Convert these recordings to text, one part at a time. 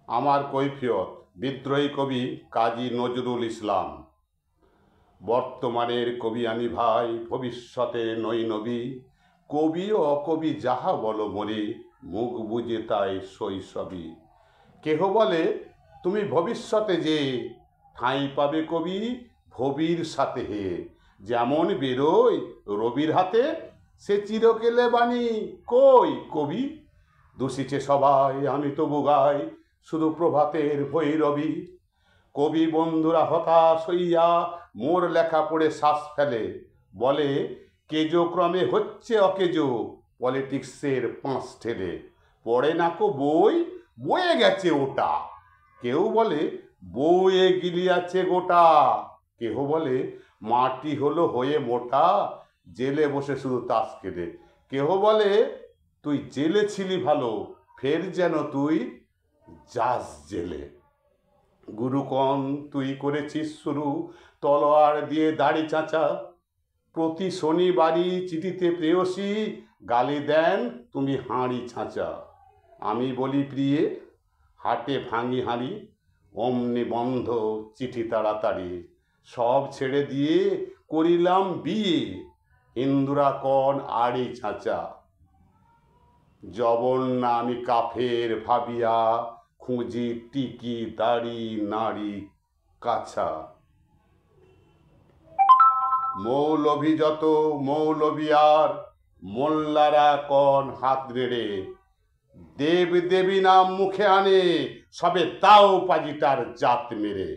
আমার কৈফিয়ত বিদ্রোহী কবি কাজী নজরুল ইসলাম। বর্তমানের কবি আমি ভাই, ভবিষ্যতে নই নবী। কবি ও অকবি যাহা বলো মরি, মুখ বুঝে তাই শৈশবী। কেহ বলে তুমি ভবিষ্যতে যে, ঠাঁই পাবে কবি ভবির সাথে হে। যেমন বেরোয় রবির হাতে, সে চিরকেলে বাণী কই কবি। দূষিছে সবাই আমি তবু গাই, শুধু প্রভাতের ভৈরবী। কবি বন্ধুরা হতাশ হইয়া মোর লেখা পড়ে শ্বাস ফেলে, বলে কেজো ক্রমে হচ্ছে অকেজো, পলিটিক্সের পাঁচ ঠেলে। পড়ে নাকো বই, বয়ে গেছে ওটা। কেউ বলে বয়ে গিলিয়াছে গোটা। কেহ বলে মাটি হলো হয়ে মোটা, জেলে বসে শুধু তাস কেটে। কেহ বলে তুই জেলে ছিলি ভালো, ফের যেন তুই যাস জেলে। গুরুকণ তুই করেছিস শুরু, তলোয়ার দিয়ে দাড়ি চাঁচা। প্রতি শনিবারই চিঠিতে প্রেয়সী গালি দেন তুমি হাঁড়ি ছাঁচা। আমি বলি প্রিয়ে হাটে ভাঙি হাঁড়ি, অমনি বন্ধ চিঠি তাড়াতাড়ি। সব ছেড়ে দিয়ে করিলাম বিয়ে, হিন্দুরা কন আড়ি ছাঁচা। জবন না আমি কাফের ভাবিয়া, খুঁজি টিকি দাড়ি নাড়ি কাছা। মৌলভী যত মৌলভী আর, মোল্লারা কন হাত রেড়ে। দেব দেবী নাম মুখে আনে, সবে তাও পাজিটার জাত মেরে।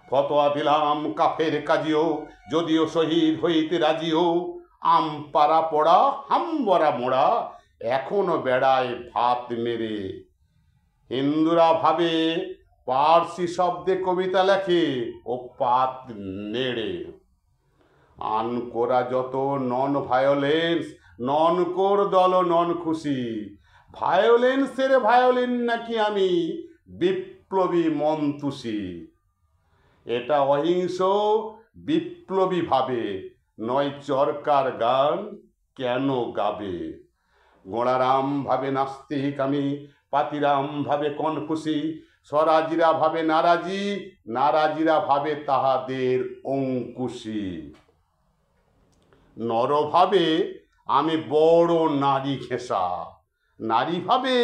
ফতোয়া দিলাম কাফের কাজিও, যদিও শহীদ হইতে রাজিও। আম পাড়া পড়া হাম্বরা মোড়া, এখনো বেড়ায় ভাত মেরে। হিন্দুরা ভাবে পার্সি শব্দে কবিতা লেখে, ও পাত নেড়ে। আনকোরা যত নন ভায়োলেন্স, নন কোর দল নন খুশি। ভায়োলেন্সের ভায়োলিন নাকি আমি, বিপ্লবী মন্তুষী। এটা অহিংস বিপ্লবী ভাবে, নয় চরকার গান কেন গাবে। গোড়ারাম ভাবে নাস্তিক আমি, পাতিরাম ভাবে কনফুসি। স্বরাজিরা ভাবে নারাজি, নারাজিরা ভাবে তাহাদের অঙ্কুশী। নর ভাবে আমি বড় নারী ঘেঁষা, নারী ভাবে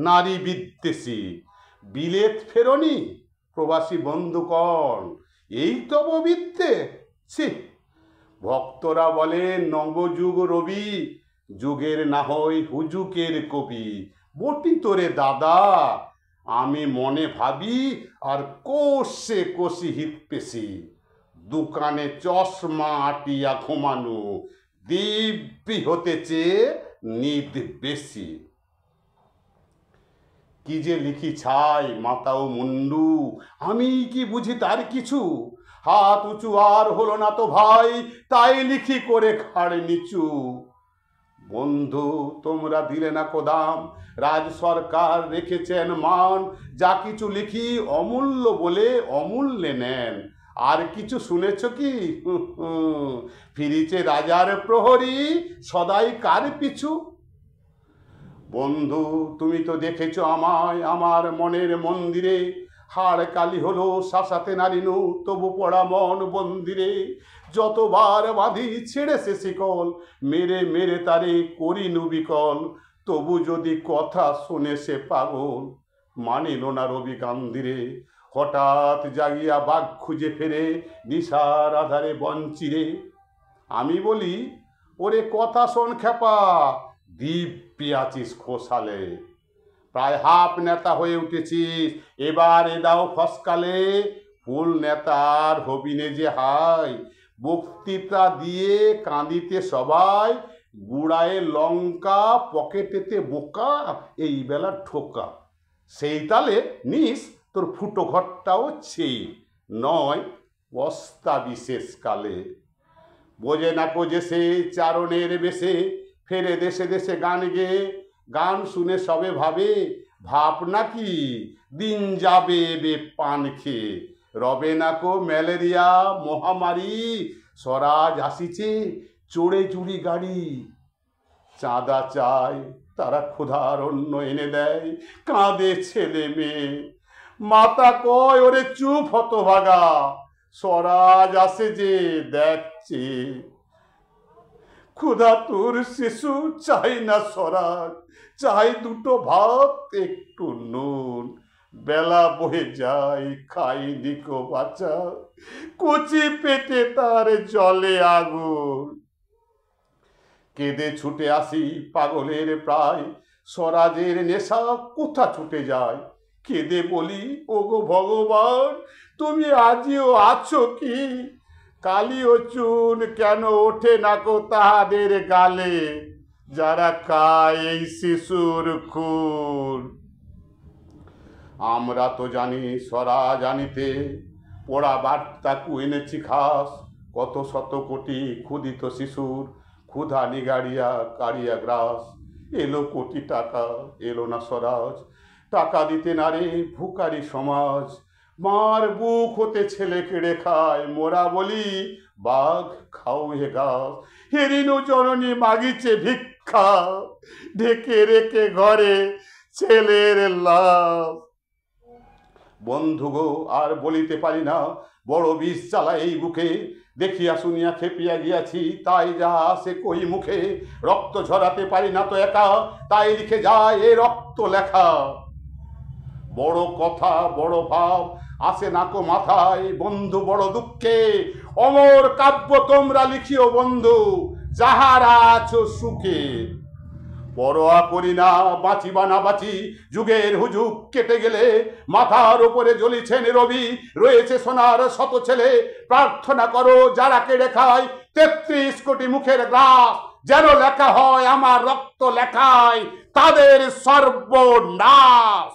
নারী বিদ্বেষী। বিলেত ফেরনি প্রবাসী বন্ধুকণ, এই তব বিদ্যে ছি। ভক্তরা বলে নবযুগ রবি, যুগের না হই হুজুকের কবি। বটি তোরে দাদা, আমি মনে ভাবি আর কোষে কোষি হিত পেশি। দোকানে চশমা আটিয়া ঘুমানো, দিব্যি হতে চেয়ে নিদ বেশি। কি যে লিখি ছাই মাতাও মুন্ডু, আমি কি বুঝি তার কিছু। হাত উঁচু আর হলো না তো ভাই, তাই লিখি করে খাড় নিচু। বন্ধু তোমরা দিলে না কোদাম, রাজ সরকার রেখেছেন মান। যা কিছু লিখি অমূল্য বলে অমূল্যে নেন। আর কিছু শুনেছ কি, ফিরিছে রাজার প্রহরী, সদাই কার পিছু। বন্ধু তুমি তো দেখেছ আমায় আমার মনের মন্দিরে। হাড় কালি হলো শাসাতে নারিনু, তবু পড়া মন বন্দিরে। যতবার বাঁধি ছেড়েছে শিকল, মেরে মেরে তারে করিনু বিকল। তবু যদি কথা শুনে সে পাগল, মানিল না রবি কান্দিরে। হঠাৎ জাগিয়া বাঘ খুঁজে ফেরে, নিশার আধারে বঞ্চিরে। আমি বলি ওরে কথা শোন খেপা, দিব্যি আছিস খোসালে। প্রায় হাফ নেতা হয়ে উঠেছিস, এবার এ দাও ফসকালে। ফুল নেতার হবিনে যে হাই, বক্তৃতা দিয়ে কাঁদিতে সবাই। গুড়ায়ে লঙ্কা পকেটেতে বোকা, এই বেলা ঠোকা। সেই তালে নিস তোর ফুটো ঘরটাও ছেই, নয় বস্তা বিশেষ কালে। বোঝে না কোজে সে চারণের বেশে, ফেরে দেশে দেশে গান গেয়ে। গান শুনে সবে ভাবে ভাব নাকি দিন যাবে বে পান খেয়ে। রবে নাকো ম্যালেরিয়া মহামারী, স্বরাজ আসিছে চড়ে চুরি গাড়ি। চাঁদা চায় তারা ক্ষুধার অন্ন এনে দেয়, কাঁদে ছেলে মেয়ে। মাতা কয় ওরে চুপ হতভাগা, স্বরাজ আসে যে দেখছে। ক্ষুধাতুর শিশু চাই না স্বরাজ, চাই দুটো ভাত একটু নুন। বেলা বহে যায় খাইনি কো বাচ্চা, কচি পেটে তার জলে আগুন। কেঁদে ছুটে আসি পাগলের প্রায়, স্বরাজের নেশা কোথা ছুটে যায়। কেঁদে বলি ওগো ভগবান, তুমি আজিও আছো কি? কালি ও চুন কেন ওঠে না কো তাহাদের গালে, যারা খায় এই শিশুর খুন। আমরা তো জানি স্বরাজ আনিতে, পোড়া বার্তাকু এনেছি খাস। কত শত কোটি ক্ষুদিত শিশুর ক্ষুধা নিগাড়িয়া কাড়িয়া গ্রাস। এলো কোটি টাকা, এলো না স্বরাজ, টাকা দিতে না রে ভুকারি সমাজ। মার বুক হতে ছেলে কেড়ে খায়, মোরা বলি বাঘ খাও হে গাছ। হেরিনু জননী মাগিছে ভিক্ষা, ঢেকে রেখে ঘরে ছেলের লাশ। বন্ধু গো আর বলিতে পারি না, বড় বিষ জ্বালা এই বুকে। দেখিয়া শুনিয়া খেপিয়া গিয়াছি, তাই যাহা আসে কই মুখে। রক্ত ঝরাতে পারি না তো একা, তাই লিখে যায় এ রক্ত লেখা। বড় কথা বড় ভাব আসে না কো মাথায়, বন্ধু বড় দুঃখে অমর কাব্য তোমরা লিখিও বন্ধু, যাহারা আছো সুখে। পরোয়া করি না বাঁচি বা না বাঁচি, যুগের হুজুগ কেটে গেলে মাথার উপরে জ্বলিছেন রবি। রয়েছে সোনার শত ছেলে, প্রার্থনা করো যারা কেড়ে খায় ৩৩ কোটি মুখের গ্রাস। যেন লেখা হয় আমার রক্ত লেখায় তাদের সর্বনাশ।